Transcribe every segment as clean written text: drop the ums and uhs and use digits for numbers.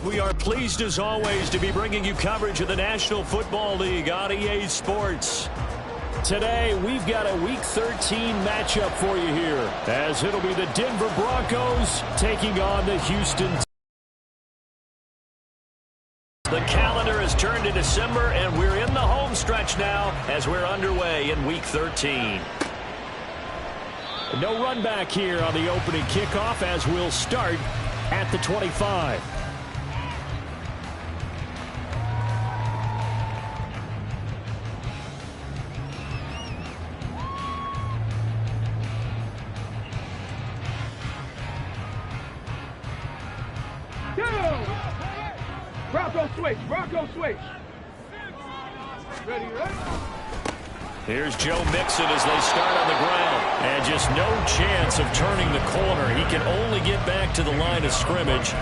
We are pleased as always to be bringing you coverage of the National Football League on EA Sports. Today, we've got a Week 13 matchup for you here, as it'll be the Denver Broncos taking on the Houston Texans. The calendar has turned to December, and we're in the home stretch now as we're underway in Week 13. No run back here on the opening kickoff as we'll start at the 25. Bronco switch. Ready, ready? Here's Joe Mixon as they start on the ground. And just no chance of turning the corner. He can only get back to the line of scrimmage.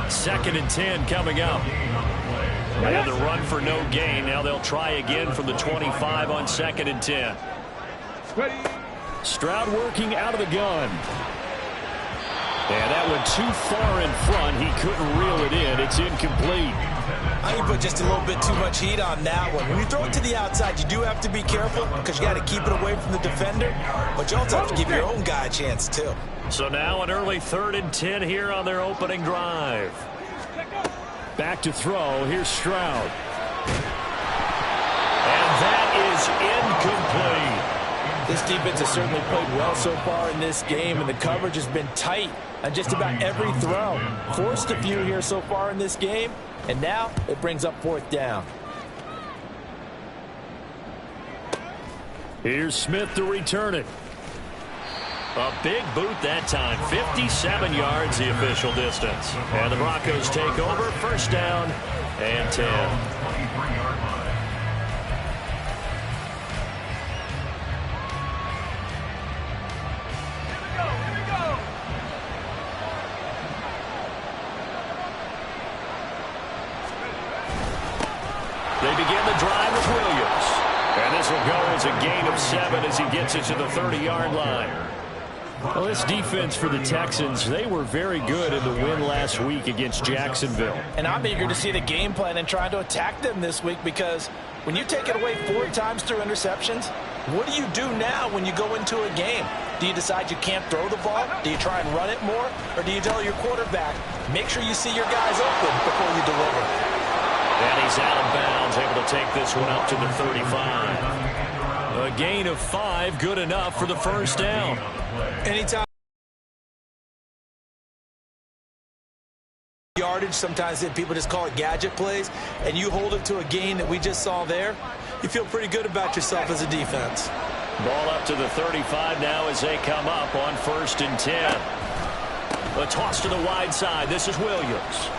2nd and 10 coming up. They had the run for no gain. Now they'll try again from the 25 on 2nd and 10. Ready? Stroud working out of the gun. And that went too far in front. He couldn't reel it in. It's incomplete. I think put just a little bit too much heat on that one. When you throw it to the outside, you do have to be careful because you got to keep it away from the defender. But you also have to give your own guy a chance, too. So now an early 3rd and 10 here on their opening drive. Back to throw. Here's Stroud. And that is incomplete. This defense has certainly played well so far in this game, and the coverage has been tight on just about every throw. Forced a few here so far in this game, and now it brings up 4th down. Here's Smith to return it. A big boot that time. 57 yards the official distance. And the Broncos take over. 1st down and 10. They begin the drive with Williams. And this will go as a gain of 7 as he gets it to the 30-yard line. Well, this defense for the Texans, they were very good in the win last week against Jacksonville. And I'm eager to see the game plan and trying to attack them this week because when you take it away 4 times through interceptions, what do you do now when you go into a game? Do you decide you can't throw the ball? Do you try and run it more? Or do you tell your quarterback, make sure you see your guys open before you deliver? And he's out of bounds, able to take this one up to the 35. A gain of 5, good enough for the 1st down. Anytime yardage, sometimes people just call it gadget plays, and you hold it to a gain that we just saw there, you feel pretty good about yourself as a defense. Ball up to the 35 now as they come up on 1st and 10. A toss to the wide side. This is Williams.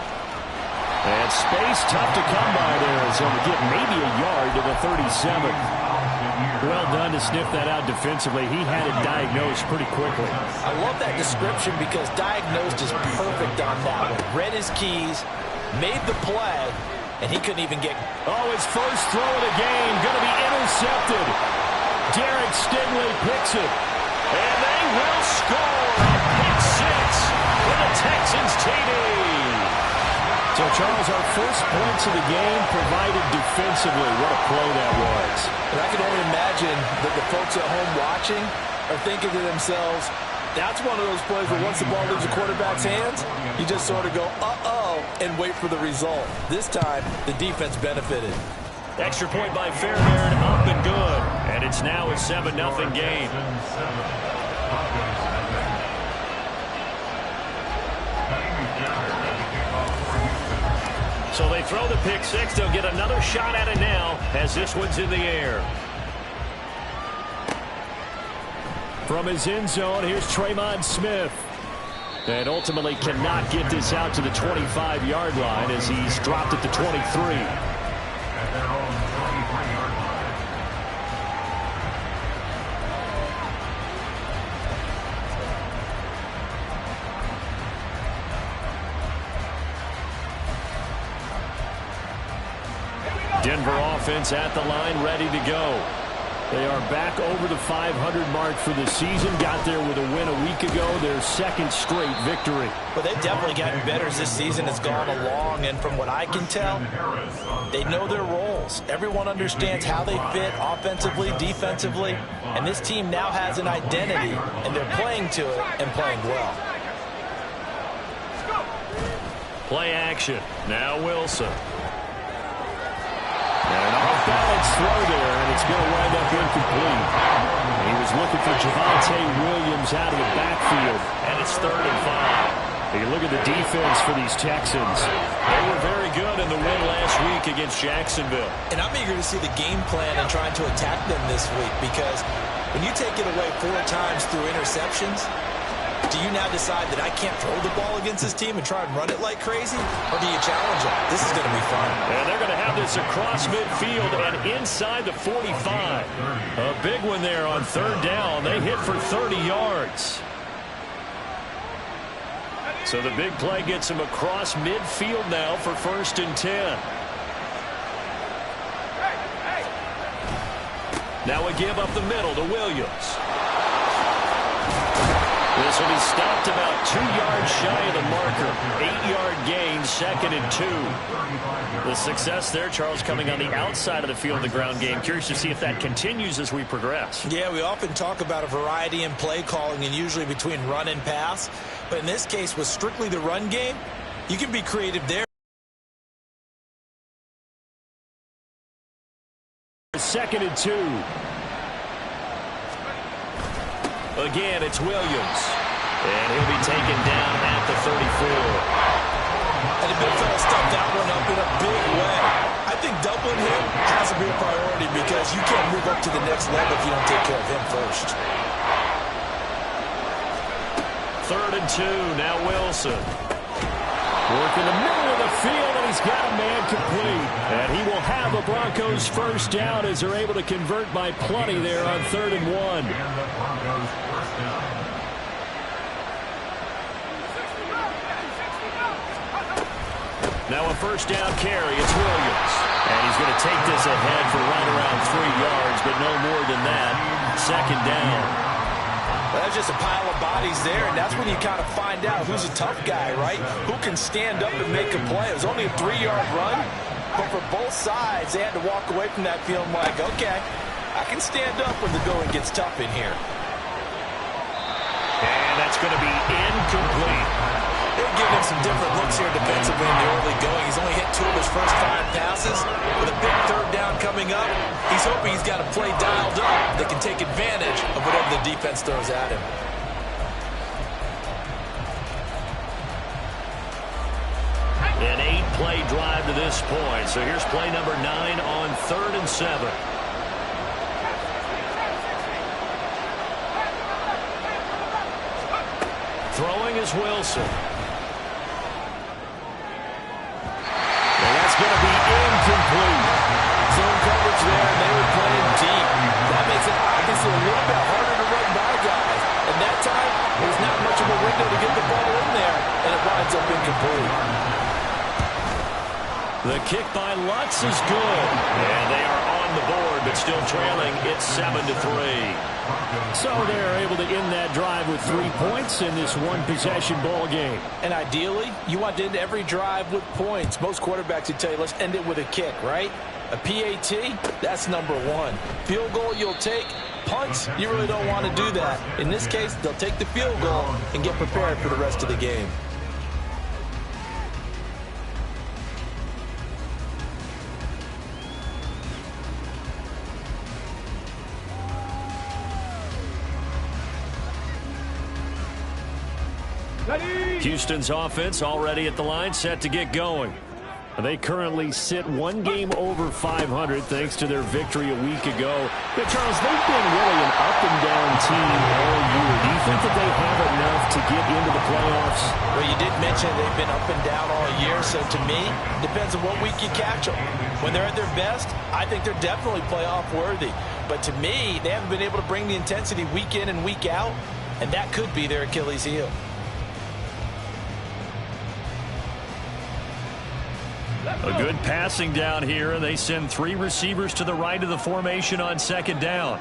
And space tough to come by there as he'll get maybe a yard to the 37. Well done to sniff that out defensively. He had it diagnosed pretty quickly. I love that description because diagnosed is perfect on that one. Read his keys, made the play, and he couldn't even get... Oh, his first throw of the game going to be intercepted. Derek Stingley picks it. And they will score. Pick 6 for the Texans TD. So, Charles, our first points of the game provided defensively. What a play that was. And I can only imagine that the folks at home watching are thinking to themselves, that's one of those plays where once the ball leaves the quarterback's hands, you just sort of go, uh-oh, and wait for the result. This time, the defense benefited. Extra point by Fairbairn, up and good. And it's now a 7-0 game. So they throw the pick 6. They'll get another shot at it now as this one's in the air. From his end zone, here's Tremon Smith. And ultimately cannot get this out to the 25-yard line as he's dropped at the 23. Denver offense at the line, ready to go. They are back over the 500 mark for the season. Got there with a win a week ago, their second straight victory. Well, they've definitely gotten better as this season has gone along, and from what I can tell, they know their roles. Everyone understands how they fit offensively, defensively, and this team now has an identity, and they're playing to it and playing well. Play action. Now Wilson. And an off-balance throw there, and it's going to wind up incomplete. And he was looking for Javonte Williams out of the backfield, and it's 3rd and 5. You look at the defense for these Texans. They were very good in the win last week against Jacksonville. And I'm eager to see the game plan and trying to attack them this week, because when you take it away 4 times through interceptions, do you now decide that I can't throw the ball against this team and try and run it like crazy? Or do you challenge them? This is going to be fun. And they're going to have this across midfield and inside the 45. A big one there on 3rd down. They hit for 30 yards. So the big play gets them across midfield now for 1st and 10. Now a give up the middle to Williams. This will be stopped about 2 yards shy of the marker. 8-yard gain, 2nd and 2. The success there, Charles, coming on the outside of the field of the ground game. Curious to see if that continues as we progress. Yeah, we often talk about a variety in play calling and usually between run and pass. But in this case, with strictly the run game, you can be creative there. 2nd and 2. Again, it's Williams. And he'll be taken down at the 34. And the big fella stuffed that one up in a big way. I think doubling him has to be a priority, because you can't move up to the next level if you don't take care of him first. 3rd and 2. Now Wilson. Working the middle of the field, and he's got a man complete. And he will have the Broncos 1st down as they're able to convert by plenty there on 3rd and 1. Now a 1st down carry. It's Williams. And he's going to take this ahead for right around 3 yards, but no more than that. 2nd down. That's just a pile of bodies there, and that's when you kind of find out who's a tough guy, right? Who can stand up and make a play. It was only a 3-yard run, but for both sides, they had to walk away from that feeling like, okay, I can stand up when the going gets tough in here. And that's going to be incomplete. They're giving him some different looks here defensively in the early going. He's only hit 2 of his first 5 passes. With a big 3rd down coming up, he's hoping he's got a play dialed up that can take advantage of whatever the defense throws at him. An 8-play drive to this point. So here's play number 9 on 3rd and 7. Throwing is Wilson. And that's going to be incomplete. Zone coverage there, and they were playing deep. That makes it obviously a little bit harder to run by guys. And that time, there's not much of a window to get the ball in there, and it winds up incomplete. The kick by Lutz is good. And they are on the board, but still trailing. It's 7-3. So they're able to end that drive with 3 points in this one-possession ball game. And ideally, you want to end every drive with points. Most quarterbacks would tell you, let's end it with a kick, right? A PAT, that's number 1. Field goal you'll take. Punts, you really don't want to do that. In this case, they'll take the field goal and get prepared for the rest of the game. Houston's offense already at the line, set to get going. They currently sit 1 game over 500 thanks to their victory a week ago. But Charles, they've been really an up-and-down team all year. Do you think that they have enough to get into the playoffs? Well, you did mention they've been up and down all year, so to me, it depends on what week you catch them. When they're at their best, I think they're definitely playoff worthy. But to me, they haven't been able to bring the intensity week in and week out, and that could be their Achilles heel. A good passing down here, and they send 3 receivers to the right of the formation on second down.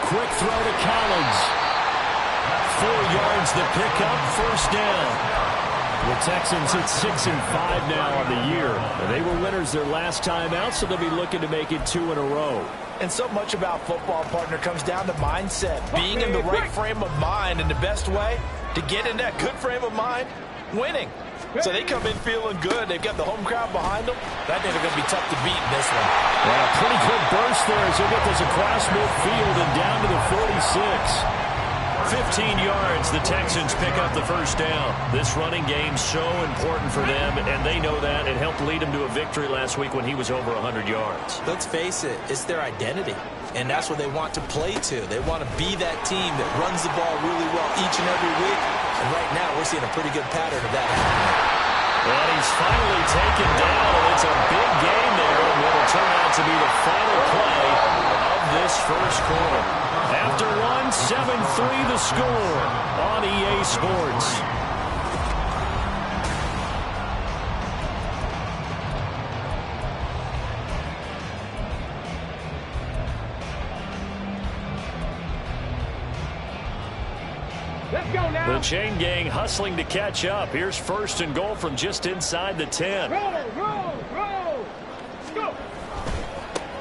Quick throw to Collins. 4 yards the pickup, first down. The Texans hit 6-5 now on the year. They were winners their last time out, so they'll be looking to make it 2 in a row. And so much about football, partner, comes down to mindset. Being in the right frame of mind, and the best way to get in that good frame of mind, winning. So they come in feeling good. They've got the home crowd behind them. I think they're going to be tough to beat in this one. Well, a pretty good burst there as they get this across midfield and down to the 46. 15 yards, the Texans pick up the first down. This running game's so important for them, and they know that. It helped lead them to a victory last week when he was over 100 yards. Let's face it, it's their identity, and that's what they want to play to. They want to be that team that runs the ball really well each and every week, and right now we're seeing a pretty good pattern of that happening. And he's finally taken down, and it's a big gain there, and what'll turn out to be the final play of this first quarter. After 1, 7-3 the score on EA Sports. Let's go now. The chain gang hustling to catch up. Here's first and goal from just inside the 10. Roll, roll, roll. Go.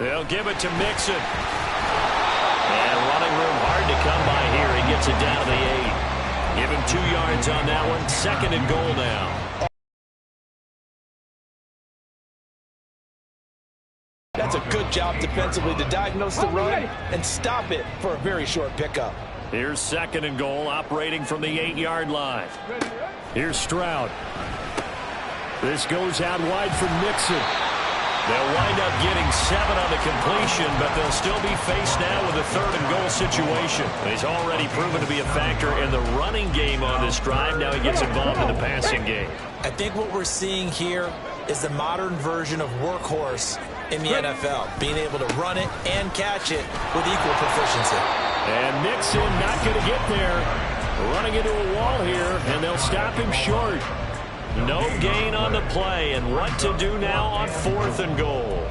They'll give it to Mixon. And running room hard to come by here. He gets it down to the 8. Give him 2 yards on that one. Second and goal now. That's a good job defensively to diagnose the run and stop it for a very short pickup. Here's second and goal, operating from the 8-yard line. Here's Stroud. This goes out wide for Mixon. They'll wind up getting 7 on the completion, but they'll still be faced now with a third and goal situation. He's already proven to be a factor in the running game on this drive. Now he gets involved in the passing game. I think what we're seeing here is the modern version of workhorse in the NFL, being able to run it and catch it with equal proficiency. And Mixon not going to get there. Running into a wall here, and they'll stop him short. No gain on the play, and what to do now on 4th and goal.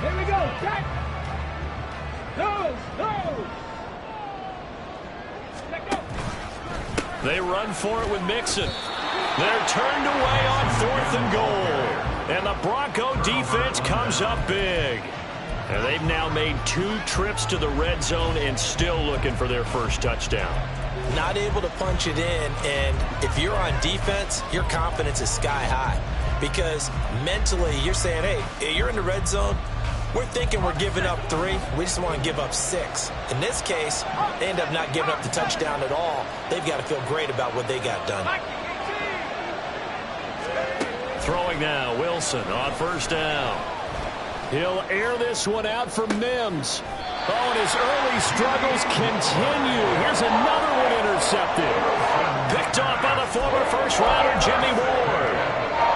Here we go. Jack. Nose. Let go. They run for it with Mixon. They're turned away on 4th and goal. And the Bronco defense comes up big. And they've now made 2 trips to the red zone and still looking for their first touchdown. Not able to punch it in, and if you're on defense, your confidence is sky high. Because mentally, you're saying, hey, you're in the red zone. We're thinking we're giving up 3. We just want to give up 6. In this case, they end up not giving up the touchdown at all. They've got to feel great about what they got done. Throwing now, Wilson on first down. He'll air this one out for Mims. Oh, and his early struggles continue. Here's another one intercepted. Picked off by the former first-rounder Jimmy Ward.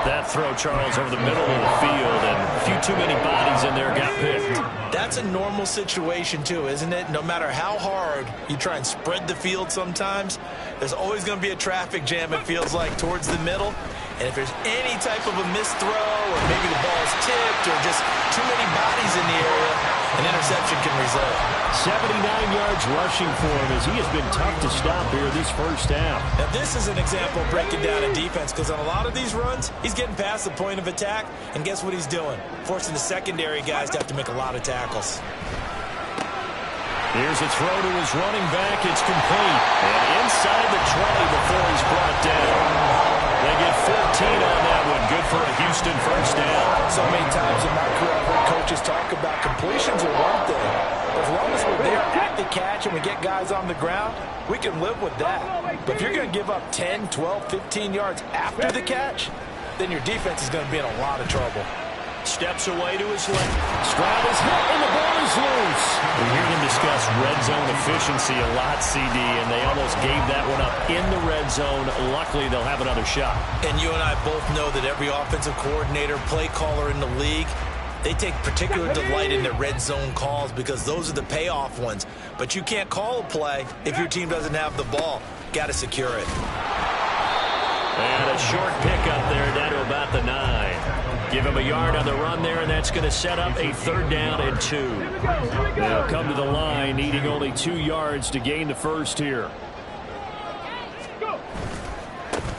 That throw, Charles, over the middle of the field, and a few too many bodies in there got picked. That's a normal situation, too, isn't it? No matter how hard you try and spread the field sometimes, there's always going to be a traffic jam, it feels like, towards the middle. And if there's any type of a missed throw, or maybe the ball's tipped, or just too many bodies in the area, an interception can result. 79 yards rushing for him as he has been tough to stop here this first half. Now, this is an example of breaking down a defense, because on a lot of these runs, he's getting past the point of attack, and guess what he's doing? Forcing the secondary guys to have to make a lot of tackles. Here's a throw to his running back. It's complete. And inside the 20 before he's brought down. They get 14 on that one. Good for a Houston first down. So many times in my career, I've heard coaches talk about completions are one thing. As long as we're there at the catch and we get guys on the ground, we can live with that. But if you're going to give up 10, 12, 15 yards after the catch, then your defense is going to be in a lot of trouble. Steps away to his left. Stroud is hit, and the ball is loose. We hear them discuss red zone efficiency a lot, CD, and they almost gave that one up in the red zone. Luckily, they'll have another shot. And you and I both know that every offensive coordinator, play caller in the league, they take particular delight in their red zone calls because those are the payoff ones. But you can't call a play if your team doesn't have the ball. Got to secure it. And a short pickup there down to about the 9. Give him a yard on the run there, and that's going to set up a 3rd down and 2. They'll come to the line, needing only 2 yards to gain the first here.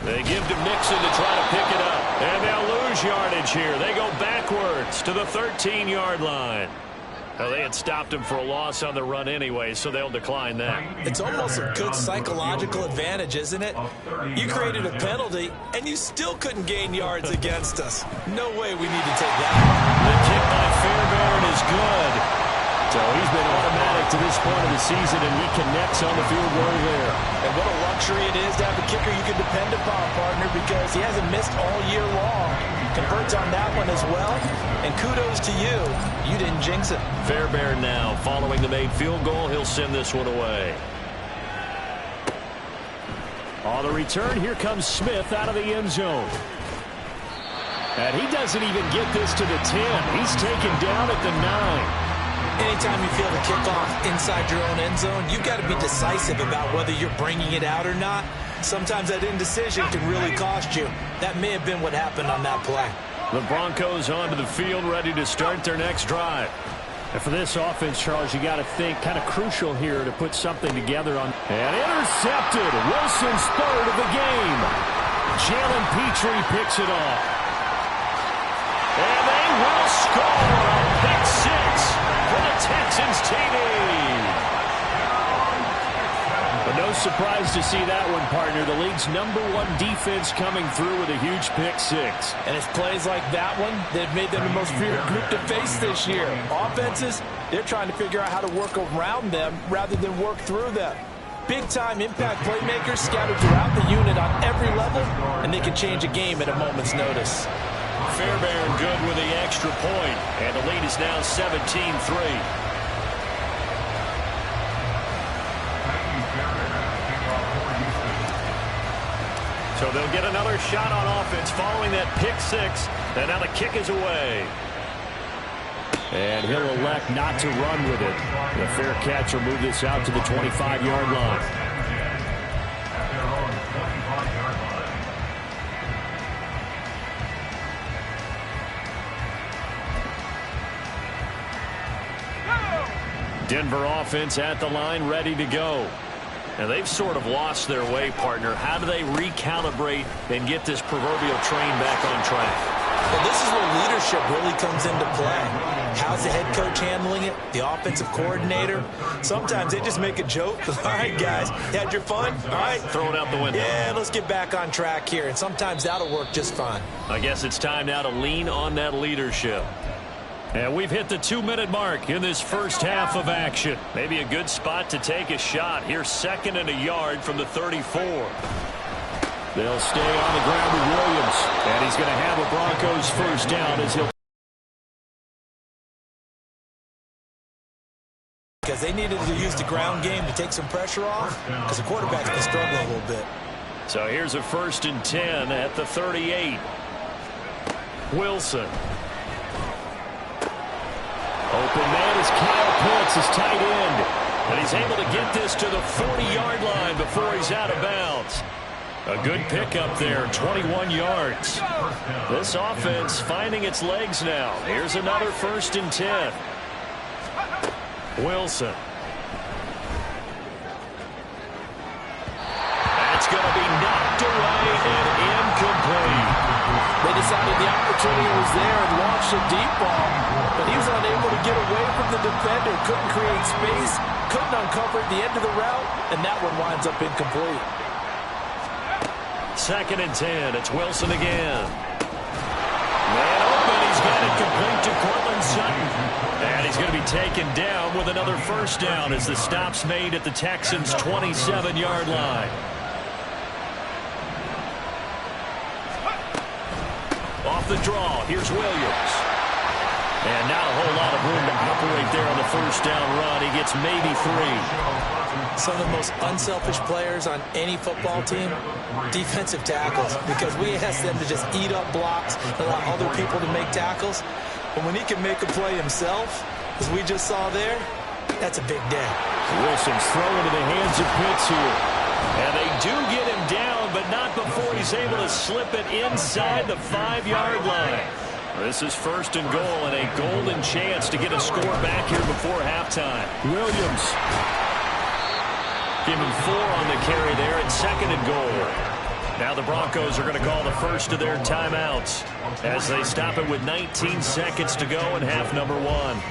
They give to Mixon to try to pick it up, and they'll lose yardage here. They go backwards to the 13-yard line. Well, they had stopped him for a loss on the run anyway, so they'll decline that. It's almost a good psychological advantage, isn't it? You created a penalty, and you still couldn't gain yards against us. No way we need to take that. The kick by Fairbairn is good. So he's been automatic to this point of the season, and he connects on the field goal there. And what a luxury it is to have a kicker you can depend upon, partner, because he hasn't missed all year long. Converts on that one as well, and kudos to you. You didn't jinx it. Fairbairn now, following the made field goal, he'll send this one away. On the return, here comes Smith out of the end zone. And he doesn't even get this to the 10. He's taken down at the 9. Anytime you feel the kickoff inside your own end zone, you've got to be decisive about whether you're bringing it out or not. Sometimes that indecision can really cost you. That may have been what happened on that play. The Broncos onto the field, ready to start their next drive. And for this offense, Charles, you got to think kind of crucial here to put something together on. And intercepted. Wilson's 3rd of the game. Jalen Petrie picks it off. And they will score. Pick 6 for the Texans TD. But no surprise to see that one, partner. The league's #1 defense coming through with a huge pick 6. And it's plays like that one that have made them the most feared group to face this year. Offenses, they're trying to figure out how to work around them rather than work through them. Big-time impact playmakers scattered throughout the unit on every level, and they can change a game at a moment's notice. Fairbairn good with the extra point, and the lead is now 17-3. So they'll get another shot on offense following that pick 6, and now the kick is away. And he'll elect not to run with it. The fair catch will move this out to the 25-yard line. Denver offense at the line, ready to go. And they've sort of lost their way, partner. How do they recalibrate and get this proverbial train back on track? Well, this is where leadership really comes into play. How's the head coach handling it? The offensive coordinator? Sometimes they just make a joke. All right, guys, you had your fun? All right. Throw it out the window. Yeah, let's get back on track here. And sometimes that'll work just fine. I guess it's time now to lean on that leadership. And we've hit the 2-minute mark in this first half of action. Maybe a good spot to take a shot. Here's 2nd and a yard from the 34. They'll stay on the ground with Williams. And he's going to have a Broncos first down as he'll. Because they needed to use the ground game to take some pressure off because the quarterback's been struggling a little bit. So here's a 1st and 10 at the 38. Wilson. Open man is Kyle Pitts, his tight end. And he's able to get this to the 40-yard line before he's out of bounds. A good pickup there, 21 yards. This offense finding its legs now. Here's another 1st and 10. Wilson. That's going to be knocked away and incomplete. They decided the opportunity was there and launched a deep ball, but he was unable to get away from the defender, couldn't create space, couldn't uncover the end of the route, and that one winds up incomplete. 2nd and 10. It's Wilson again. Man open. He's got it complete to Cortland Sutton. And he's going to be taken down with another 1st down as the stop's made at the Texans' 27-yard line. the draw. Here's Williams. And not a whole lot of room to operate there on the first down run. He gets maybe 3. Some of the most unselfish players on any football team, defensive tackles, because we ask them to just eat up blocks, allow other people to make tackles. But when he can make a play himself, as we just saw there, that's a big day. Wilson's throw into the hands of Pitts here. And they do get him down, but not before he's able to slip it inside the 5-yard line. This is 1st and goal and a golden chance to get a score back here before halftime. Williams. Give him 4 on the carry there at 2nd and goal. Now the Broncos are going to call the first of their timeouts as they stop it with 19 seconds to go in half number 1.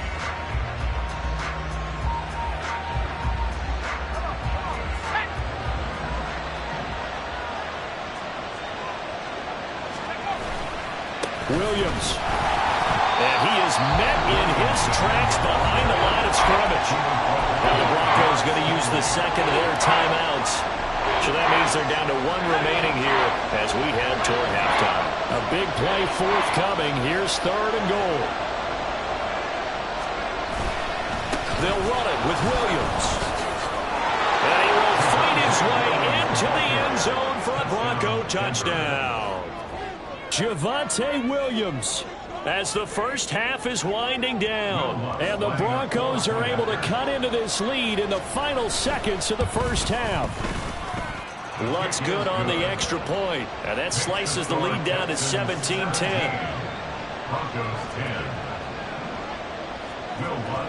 Williams. And he is met in his tracks behind the line of scrimmage. Now the Broncos going to use the second of their timeouts. So that means they're down to 1 remaining here as we head toward halftime. A big play forthcoming. Here's 3rd and goal. They'll run it with Williams. And he will find his way into the end zone for a Bronco touchdown. Javonte Williams, as the first half is winding down, and the Broncos are able to cut into this lead in the final seconds of the first half. Lunt's good on the extra point, and that slices the lead down to 17-10.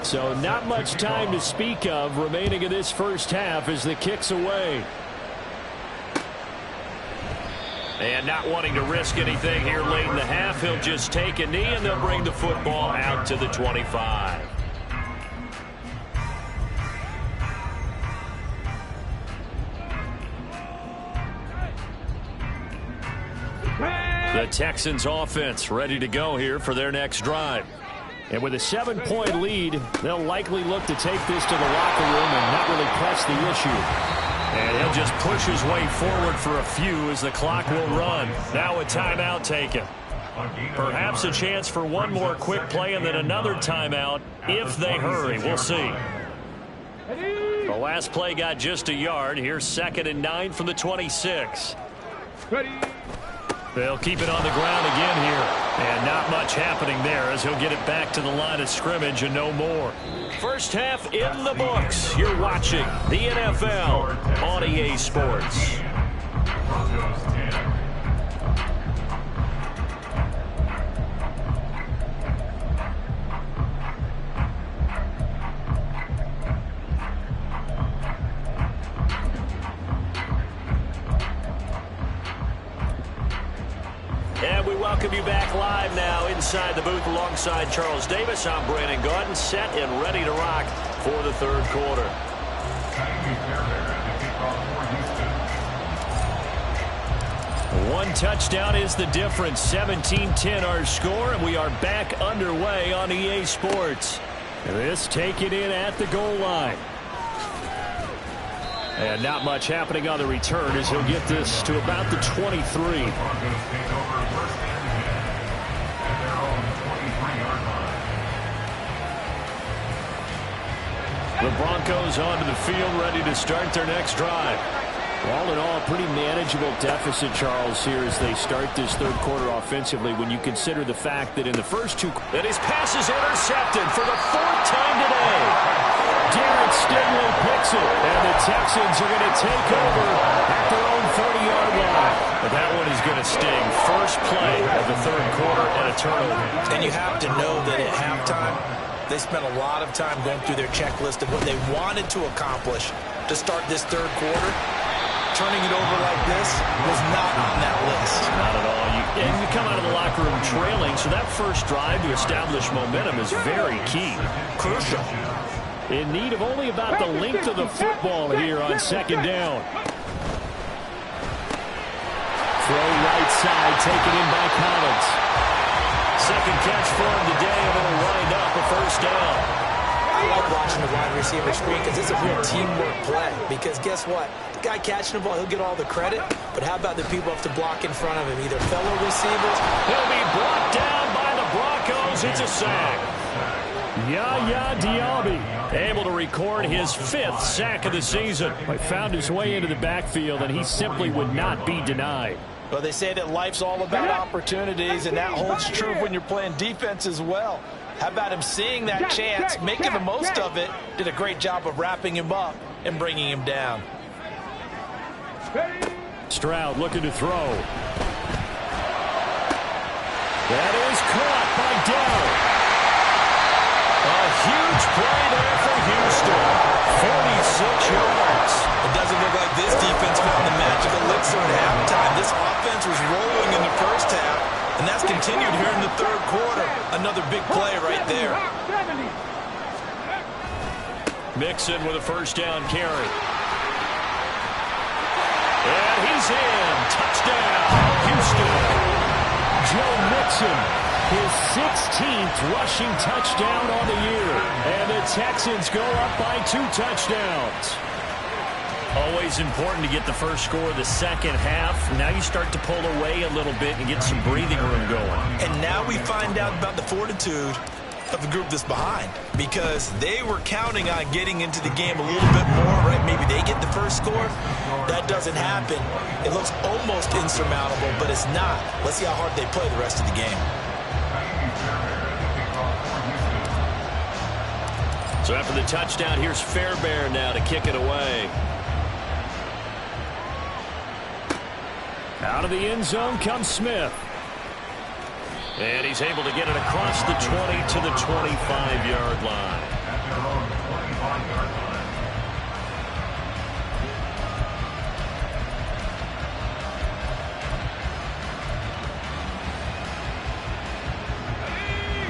So not much time to speak of remaining in this first half as the kick's away. And not wanting to risk anything here late in the half, he'll just take a knee and they'll bring the football out to the 25. The Texans offense ready to go here for their next drive. And with a 7-point lead, they'll likely look to take this to the locker room and not really press the issue. And he'll just push his way forward for a few as the clock will run. Now a timeout taken. Perhaps a chance for one more quick play and then another timeout if they hurry. We'll see. The last play got just a yard. Here's 2nd and 9 from the 26. They'll keep it on the ground again here. And not much happening there as he'll get it back to the line of scrimmage and no more. First half in the books. You're watching the NFL on EA Sports. And we welcome you back live now inside the booth alongside Charles Davis. I'm Brandon Gaudin, set and ready to rock for the 3rd quarter. One touchdown is the difference. 17-10 our score, and we are back underway on EA Sports. This taken in at the goal line. And not much happening on the return as he'll get this to about the 23. The Broncos onto the field ready to start their next drive. All in all, pretty manageable deficit, Charles, here as they start this 3rd quarter offensively when you consider the fact that in the first 2... And his pass is intercepted for the 4th time today. Derek Stingley picks it, and the Texans are going to take over at their own 30-yard line. But that one is going to sting. First play of the 3rd quarter and a turnover. And you have to know that at halftime, they spent a lot of time going through their checklist of what they wanted to accomplish to start this 3rd quarter. Turning it over like this was not on that list. Not at all. And you come out of the locker room trailing, so that first drive to establish momentum is very key. Crucial. In need of only about the length of the football here on 2nd down. Throw right side, taken in by Collins. Second catch for him today, and it'll wind up a first down. I like watching the wide receiver screen because it's a real teamwork play. Because guess what? The guy catching the ball, he'll get all the credit. But how about the people who have to block in front of him, either fellow receivers? He'll be brought down by the Broncos. It's a sack. Yaya Diaby able to record his 5th sack of the season. He found his way into the backfield, and he simply would not be denied. Well, they say that life's all about opportunities, and that holds true when you're playing defense as well. How about him seeing that chance, making the most of it, did a great job of wrapping him up and bringing him down. Stroud looking to throw. That is caught by Dell. A huge play there for Houston. 46 yards. It doesn't look like this defense found the magical elixir at halftime. This offense was rolling in the first half, and that's continued here in the third quarter. Another big play right there. Mixon with a first down carry. And he's in. Touchdown, Houston. Joe Mixon, his 16th rushing touchdown on the year. And the Texans go up by 2 touchdowns. Always important to get the first score of the second half. Now you start to pull away a little bit and get some breathing room going. And now we find out about the fortitude of the group that's behind, because they were counting on getting into the game a little bit more, right? Maybe they get the first score. That doesn't happen. It looks almost insurmountable, but it's not. Let's see how hard they play the rest of the game. So after the touchdown, here's Fairbairn now to kick it away. Out of the end zone comes Smith. And he's able to get it across the 20 to the 25-yard line.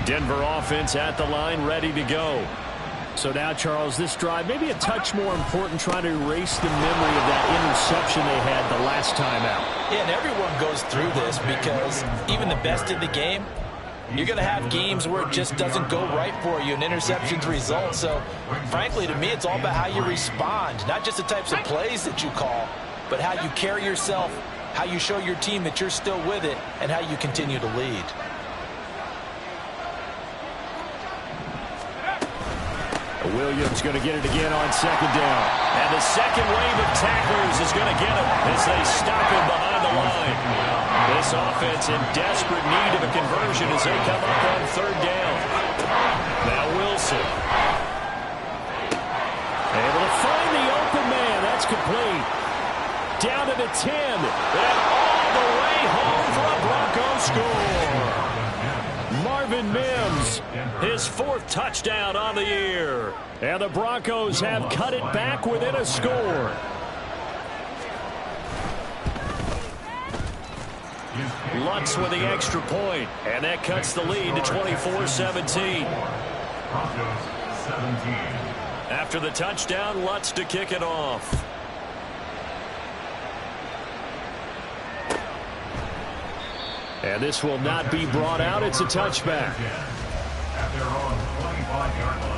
Denver offense at the line, ready to go. So now, Charles, this drive, maybe a touch more important, trying to erase the memory of that interception they had the last time out. Yeah, and everyone goes through this because even the best in the game, you're going to have games where it just doesn't go right for you and interceptions result. So, frankly, to me, it's all about how you respond, not just the types of plays that you call, but how you carry yourself, how you show your team that you're still with it, and how you continue to lead. Williams going to get it again on second down. And the second wave of tacklers is going to get him as they stop him behind the line. This offense in desperate need of a conversion as they come up on third down. Now Wilson. Able to find the open man. That's complete. Down to the 10. And all the way home for a Broncos score. Marvin Mims, his 4th touchdown on the year. And the Broncos have cut it back within a score. Lutz with the extra point, and that cuts the lead to 24-17. After the touchdown, Lutz to kick it off. And this will not be brought out. It's a touchback. At their own 25-yard line.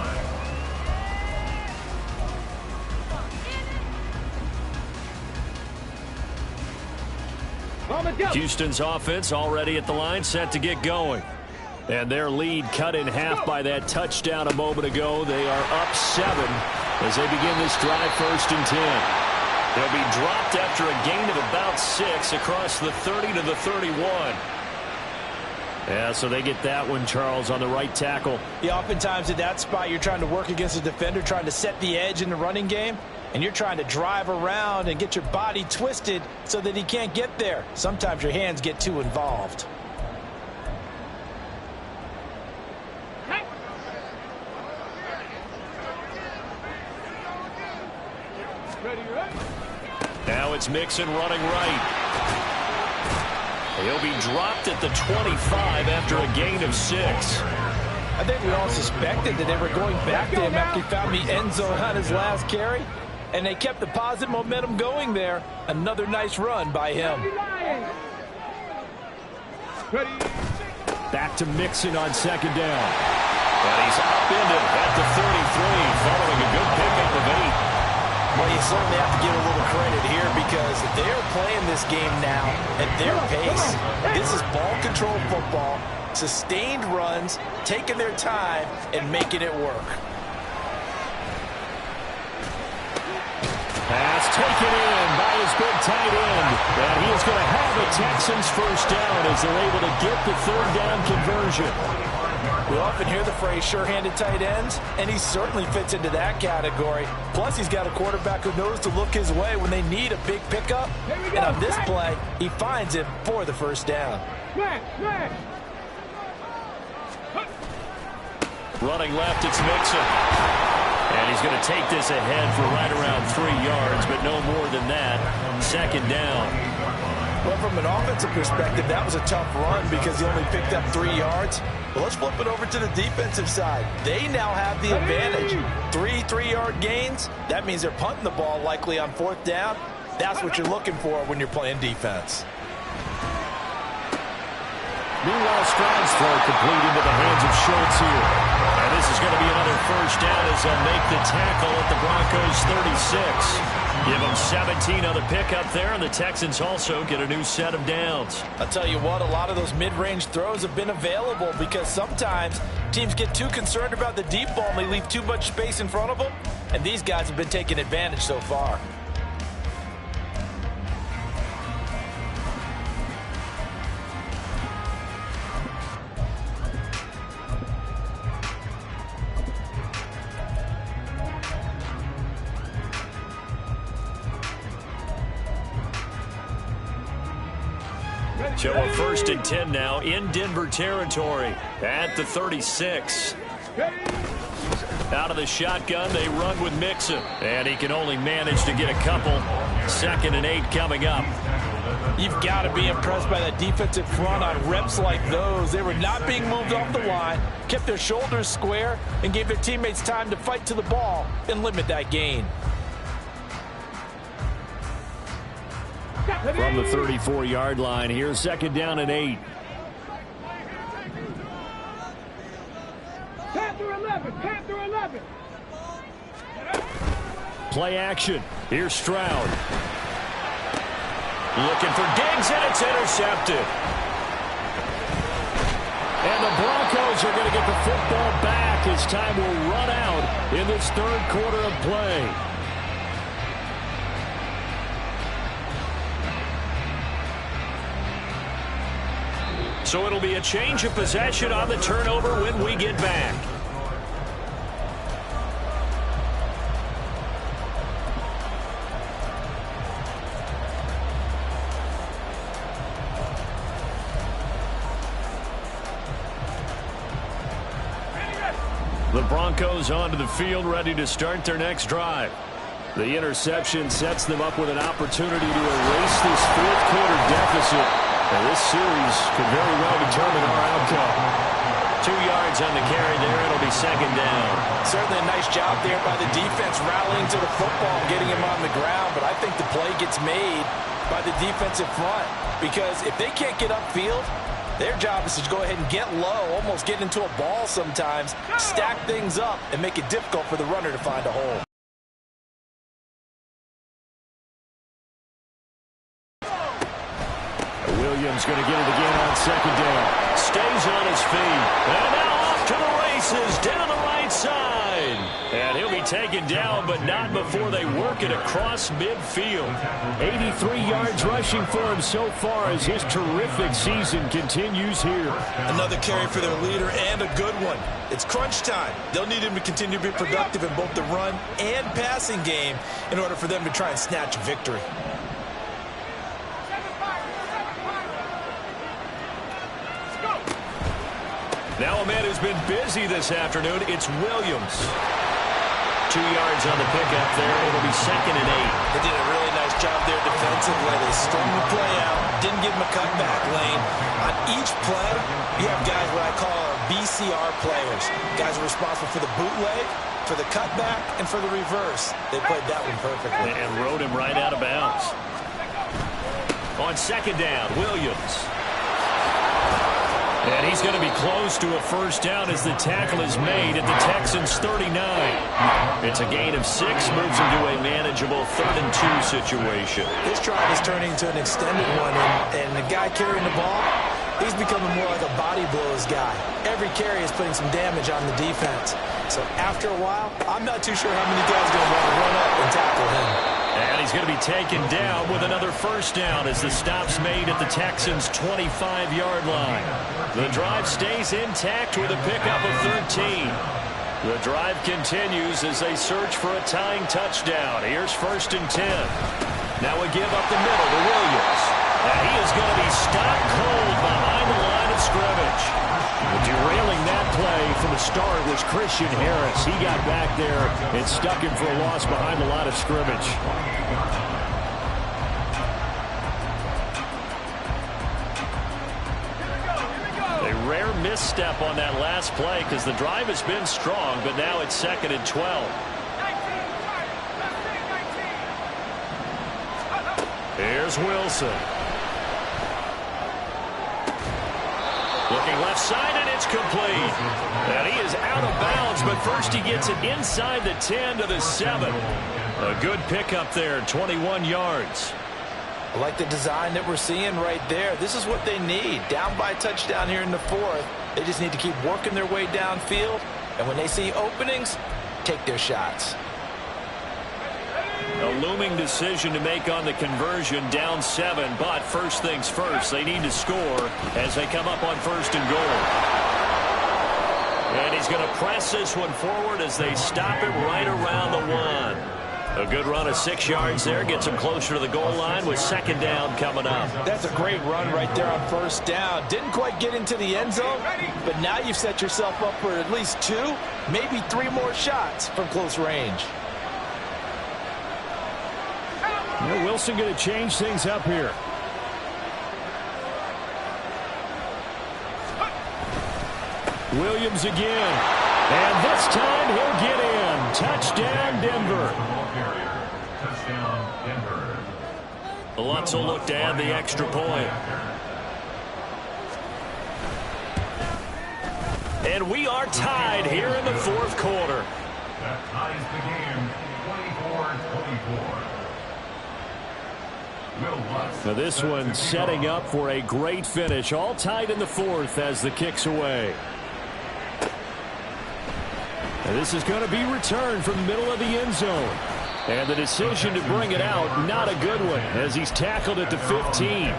Houston's offense already at the line, set to get going. And their lead cut in half by that touchdown a moment ago. They are up 7 as they begin this drive, 1st and 10. They'll be dropped after a gain of about 6 across the 30 to the 31. Yeah, so they get that one, Charles, on the right tackle. Yeah, oftentimes at that spot, you're trying to work against a defender, trying to set the edge in the running game, and you're trying to drive around and get your body twisted so that he can't get there. Sometimes your hands get too involved. Now it's Mixon running right. He'll be dropped at the 25 after a gain of 6. I think we all suspected that they were going back to him after he found the end zone on his last carry, and they kept the positive momentum going there. Another nice run by him. Back to Mixon on second down. And he's upended at the 33, following a good pickup of 8. Well, you certainly have to give a little credit here because they're playing this game now at their pace. This is ball control football, sustained runs, taking their time, and making it work. Pass taken in by his big tight end. And he is going to have a Texans first down as they're able to get the third down conversion. We often hear the phrase sure-handed tight ends, and he certainly fits into that category. Plus, he's got a quarterback who knows to look his way when they need a big pickup. And on this play, he finds it for the first down. Running left, it's Mixon. And he's going to take this ahead for right around 3 yards, but no more than that. Second down. Well, from an offensive perspective, that was a tough run because he only picked up 3 yards. But let's flip it over to the defensive side. They now have the advantage. 3 3-yard gains. That means they're punting the ball likely on 4th down. That's what you're looking for when you're playing defense. Meanwhile, Stroud's throw complete into the hands of Schultz here. And this is going to be another first down as they'll make the tackle at the Broncos' 36. Give them 17 on the pickup there, and the Texans also get a new set of downs. I'll tell you what, a lot of those mid-range throws have been available because sometimes teams get too concerned about the deep ball and they leave too much space in front of them, and these guys have been taking advantage so far. So a 1st and 10 now in Denver territory at the 36. Out of the shotgun, they run with Mixon. And he can only manage to get a couple. 2nd and 8 coming up. You've got to be impressed by that defensive front on reps like those. They were not being moved off the line, kept their shoulders square, and gave their teammates time to fight to the ball and limit that gain. From the 34-yard line here, 2nd down and 8. 10 through 11, 10 through 11. Play action. Here's Stroud. Looking for Diggs, and it's intercepted. And the Broncos are going to get the football back as time will run out in this 3rd quarter of play. So it'll be a change of possession on the turnover when we get back. The Broncos onto the field, ready to start their next drive. The interception sets them up with an opportunity to erase this 4th quarter deficit. And this series could very well determine our outcome. 2 yards on the carry there. It'll be 2nd down. Certainly a nice job there by the defense rallying to the football and getting him on the ground. But I think the play gets made by the defensive front. Because if they can't get upfield, their job is to go ahead and get low, almost get into a ball sometimes, stack things up, and make it difficult for the runner to find a hole. Williams going to get it again on 2nd down. Stays on his feet. And now off to the races, down the right side. And he'll be taken down, but not before they work it across midfield. 83 yards rushing for him so far as his terrific season continues here. Another carry for their leader and a good one. It's crunch time. They'll need him to continue to be productive in both the run and passing game in order for them to try and snatch victory. Now a man who's been busy this afternoon, it's Williams. 2 yards on the pickup there. It'll be 2nd and 8. They did a really nice job there defensively. They strung the play out, didn't give him a cutback lane. On each play, you have guys what I call our BCR players. Guys are responsible for the bootleg, for the cutback, and for the reverse. They played that one perfectly. And rode him right out of bounds. On 2nd down, Williams. And he's going to be close to a first down as the tackle is made at the Texans' 39. It's a gain of 6, moves him to a manageable 3rd-and-2 situation. This drive is turning into an extended one, and the guy carrying the ball, he's becoming more like a body blows guy. Every carry is putting some damage on the defense. So after a while, I'm not too sure how many guys are going to want to run up and tackle him. And he's going to be taken down with another first down as the stop's made at the Texans' 25-yard line. The drive stays intact with a pickup of 13. The drive continues as they search for a tying touchdown. Here's 1st and 10. Now we give up the middle to Williams. And he is going to be stopped cold behind the line of scrimmage. Derailing that play from the start was Christian Harris. He got back there and stuck him for a loss behind the line of scrimmage. A rare misstep on that last play because the drive has been strong, but now it's 2nd and 12. Here's Wilson. Looking left side, and it's complete. And he is out of bounds, but first he gets it inside the 10 to the 7. A good pickup there, 21 yards. I like the design that we're seeing right there. This is what they need. Down by a touchdown here in the 4th. They just need to keep working their way downfield. And when they see openings, take their shots. A looming decision to make on the conversion, down 7, but first things first, they need to score as they come up on 1st and goal. And he's going to press this one forward as they stop it right around the 1. A good run of 6 yards there, gets him closer to the goal line with 2nd down coming up. That's a great run right there on 1st down. Didn't quite get into the end zone, but now you've set yourself up for at least 2, maybe 3 more shots from close range. Wilson going to change things up here. Williams again. And this time he'll get in. Touchdown, Denver. Lutz will look to add the extra point. And we are tied here in the 4th quarter. That ties the game 24-24. Now this one setting up for a great finish. All tied in the 4th as the kick's away. And this is going to be returned from the middle of the end zone. And the decision to bring it out, not a good one, as he's tackled at the 15.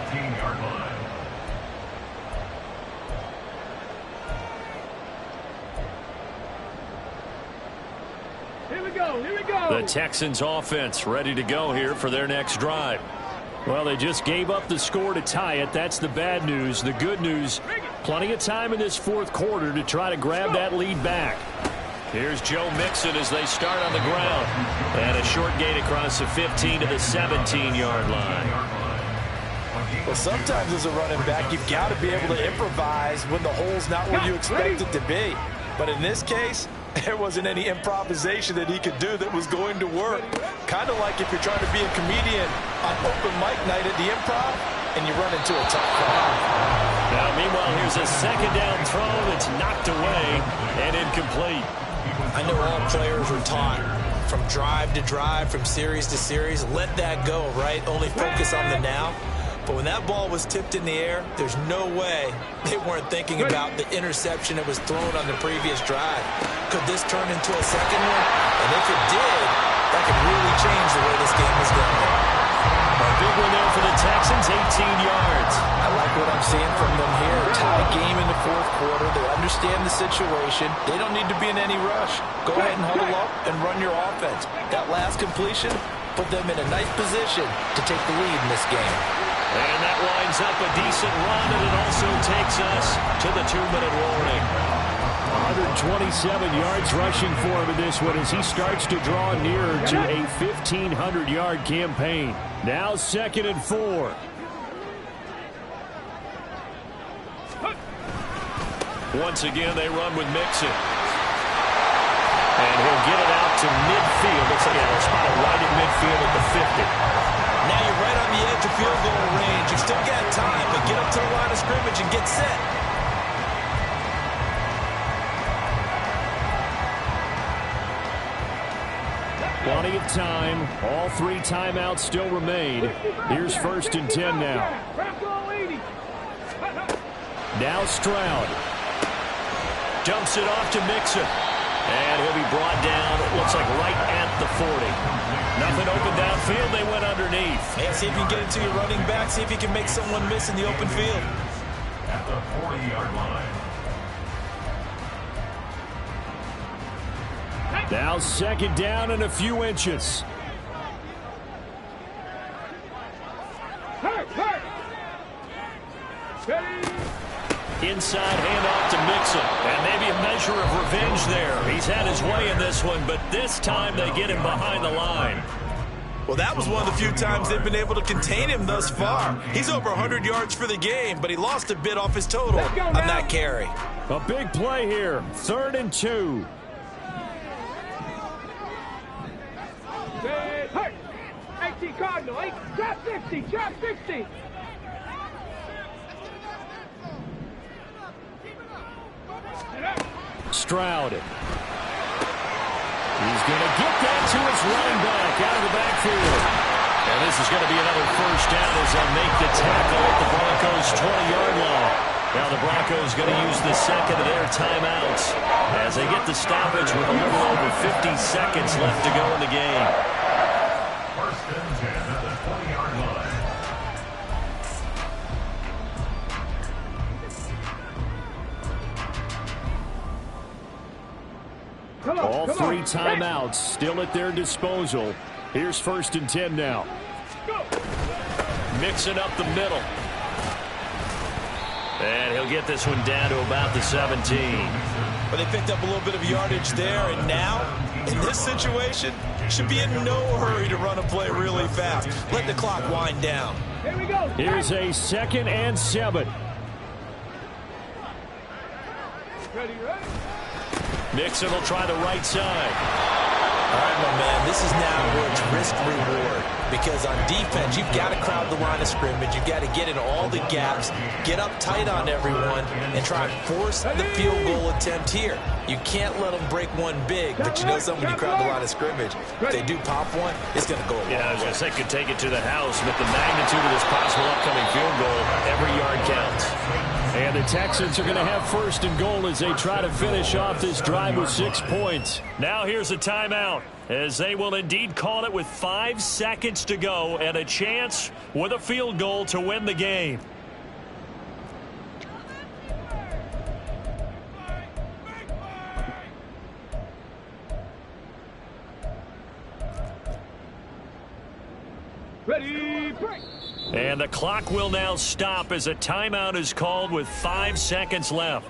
Here we go. The Texans offense ready to go here for their next drive. Well, they just gave up the score to tie it. That's the bad news. The good news, plenty of time in this 4th quarter to try to grab that lead back. Here's Joe Mixon as they start on the ground. And a short gain across the 15 to the 17-yard line. Well, sometimes as a running back, you've got to be able to improvise when the hole's not where you expect it to be. But in this case, there wasn't any improvisation that he could do that was going to work. Kind of like if you're trying to be a comedian on open mic night at the Improv and you run into a tough crowd. Now, meanwhile, here's a 2nd down throw that's knocked away and incomplete. I know all players are taught from drive to drive, from series to series, let that go, right? Only focus on the now. But when that ball was tipped in the air, there's no way they weren't thinking about the interception that was thrown on the previous drive. Could this turn into a second one? And if it did, that could really change the way this game is going. A big one there for the Texans, 18 yards. I like what I'm seeing from them here. Tie game in the 4th quarter. They understand the situation. They don't need to be in any rush. Go ahead and huddle up and run your offense. That last completion put them in a nice position to take the lead in this game. And that winds up a decent run, and it also takes us to the 2-minute warning. 127 yards rushing for him in this one as he starts to draw nearer to a 1,500-yard campaign. Now 2nd and 4. Once again, they run with Mixon. And he'll get it out to midfield. Looks like he'll spot it right in midfield at the 50. Now you're right on the edge of field goal range. You've still got time, but get up to the line of scrimmage and get set. Plenty of time. All 3 timeouts still remain. Here's 1st and 10 now. Now Stroud. Dumps it off to Mixon. And he'll be brought down, it looks like right at the 40. Nothing open downfield. They went underneath. Yeah, see if you can get it to your running back. See if you can make someone miss in the open field. At the 40-yard line. Now 2nd down and a few inches. Inside handoff to Mixon. And maybe a measure of revenge there. He's had his way in this one, but this time they get him behind the line. Well, that was one of the few times they've been able to contain him thus far. He's over 100 yards for the game, but he lost a bit off his total on that carry. A big play here. 3rd and 2. Cardinal, drop 60, drop 60. Stroud. He's going to get that to his running back out of the backfield. And this is going to be another 1st down as they make the tackle at the Broncos' 20-yard line. Now the Broncos going to use the 2nd of their timeouts as they get the stoppage with a little over 50 seconds left to go in the game. 1st and 10 at the 20-yard line. All 3 timeouts still at their disposal. Here's 1st and 10 now. Mixing up the middle. And he'll get this one down to about the 17. But they picked up a little bit of yardage there, and now, in this situation, should be in no hurry to run a play really fast. Let the clock wind down. Here we go. Here's a 2nd and 7. Ready? Mixon will try the right side. All right, my man, this is now where it's risk-reward. Because on defense, you've got to crowd the line of scrimmage. You've got to get in all the gaps, get up tight on everyone, and try and force the field goal attempt here. You can't let them break one big, but you know something when you crowd the line of scrimmage. If they do pop one, it's going to go a long way. I was going to say, could take it to the house, but the magnitude of this possible upcoming field goal, every yard counts. And the Texans are going to have 1st and goal as they try to finish off this drive with 6 points. Now here's a timeout, as they will indeed call it with 5 seconds to go and a chance with a field goal to win the game. Ready, break. And the clock will now stop as a timeout is called with 5 seconds left.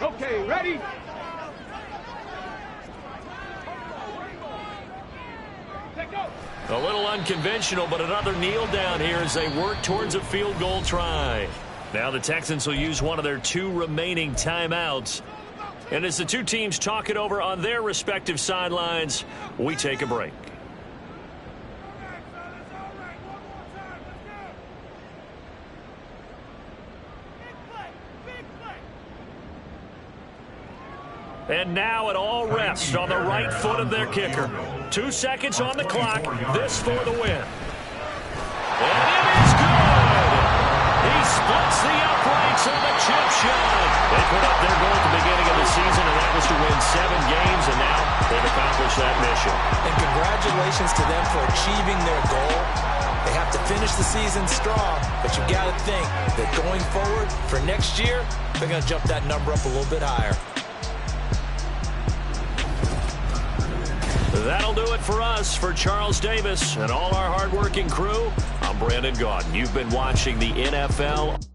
Okay, ready? A little unconventional, but another kneel down here as they work towards a field goal try. Now the Texans will use one of their 2 remaining timeouts. And as the 2 teams talk it over on their respective sidelines, we take a break. And now it all rests on the right foot of their kicker. 2 seconds on the clock. This for the win. And it is good! He splits the uprights on the chip shot. They put up their goal at the beginning of the season, and that was to win 7 games, and now they've accomplished that mission. And congratulations to them for achieving their goal. They have to finish the season strong, but you've got to think that going forward for next year, they're going to jump that number up a little bit higher. That'll do it for us. For Charles Davis and all our hardworking crew, I'm Brandon Gaudin. You've been watching the NFL.